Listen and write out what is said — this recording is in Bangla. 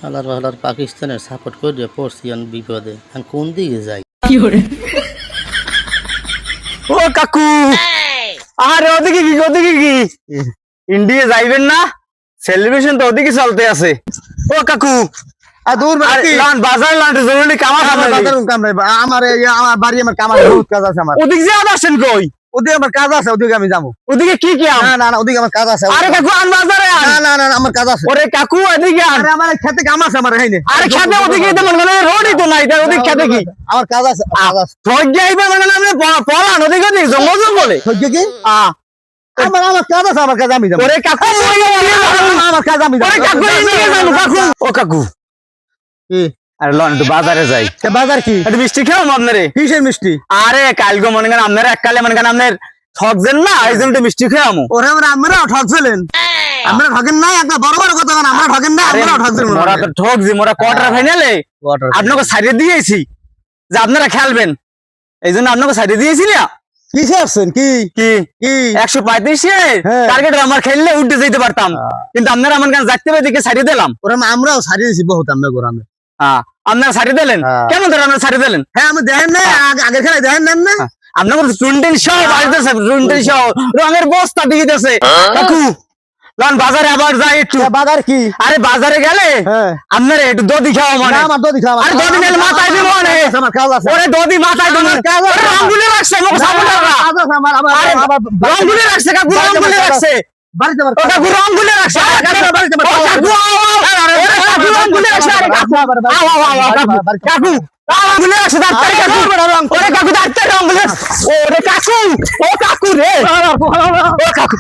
হালার হালার পাকিস্তানের সাপোর্ট করে পড়ছি আমি বিপদে আমি কোন দিকে যাই। ও কাকু, আরে ওদিকে কি ইন্ডিয়া যাইবেন না? সেলিব্রেশন তো ওদিকে চলতে আছে। ও কাকু দূর বাজার লান্টে জরুরি কাম আছে আমার বাড়ি আমার কাম আছে, বহুত কাজ আছে আমার। ওদিকে যে আসেন কই? ওদিকে আমার কাজ আছে, ওদিকে আমি যাবো। ওদিকে কি না না না, ওদিকে আমার কাজ আছে। আরে কাকু আন বাজারে আন। না না না, আমার কাজ আছে। ওরে কাকু এদিকে আন। আরে আমার খেতে কাম আছে আমার এইনে। আরে খেতে ওদিকে তো মনে হয় রোডই তো নাই, তাই ওদিকে খেতে কি? আমার কাজ আছে, কাজ আছে। সজ্ঞ আইবে মানে আপনি পড়ান ওদিকে জঙ্গলে সহ্য কি? আমার কাজ আছে, আমার কাজ আমি যাবো। ওরে কাকু আমার কাজ আমি ওরে কাকু এদিকে যান কাকু। ও কাকু কি? আরে লন একটু বাজারে যাই। বাজার কি? একটু মিষ্টি খাও আপনারে। কিসের মিষ্টি? আরে কালকে মনে করেন আপনারা এককালে মনে করেন আপনার ঠকছেন না, এই জন্য একটু মিষ্টি খাওয়ামু। ওরে আমরাও ঠকছিলেন। আমরা ঠকেন নাই, একটা বড় বড় কথা বলেন। আমরা ঠকেন না, আমরাও ঠকছিলেন। মোরা তো ঠকছি, মোরা কোয়ার্টার ফাইনালে আপনাকে সাইডে দিয়েছি যে আপনারা খেলবেন, এই জন্য আপনাকে সাইডে দিয়েছি না। কিসে আসছেন? কি কি কি 135 হ্যাঁ। টার্গেট আমার খেললে উঠতে যেতে পারতাম, কিন্তু আপনারা আমার কাছে যাইতে পেরে দিকে সাইডে দিলাম। ওরা আমরাও সারিয়ে দিছি বহুত, আমরা গোরামে। আপনারা সাইডে দিলেন কেমন ধরে? আপনারা সাইডে দিলেন? হ্যাঁ, আমি দেখেন না, আগের খেলায় দেখেন নেন না। আপনার টুন্টেন সহ বাড়িতেছে, টুন্টেন সহ রঙের বস্তা দিতেছে। কাকু লন বাজারে আবার যাই একটু। বাজার কি? আরে বাজারে গেলে আপনারা একটু দধি খাওয়া মানে। আমার দধি খাওয়া। আরে দধি নিলে মাথায় দিব মানে। আমার কাজ আছে। ওরে দধি মাথায় দিব। রঙগুলি রাখছে মুখ সামনে রাখা। কাজ আছে আমার, আবার রঙগুলি রাখছে কাকু, রঙগুলি রাখছে। বাড়িতে আমার ও কাকু রঙগুলি রাখছে। ও কাকু রঙগুলি রাখছে। কাকু কাকু রঙগুলি রাখছে। ডাক্তার কাকু। ওরে কাকু ডাক্তার রঙগুলি। ওরে কাকু, ও কাকু রে। ও কাকু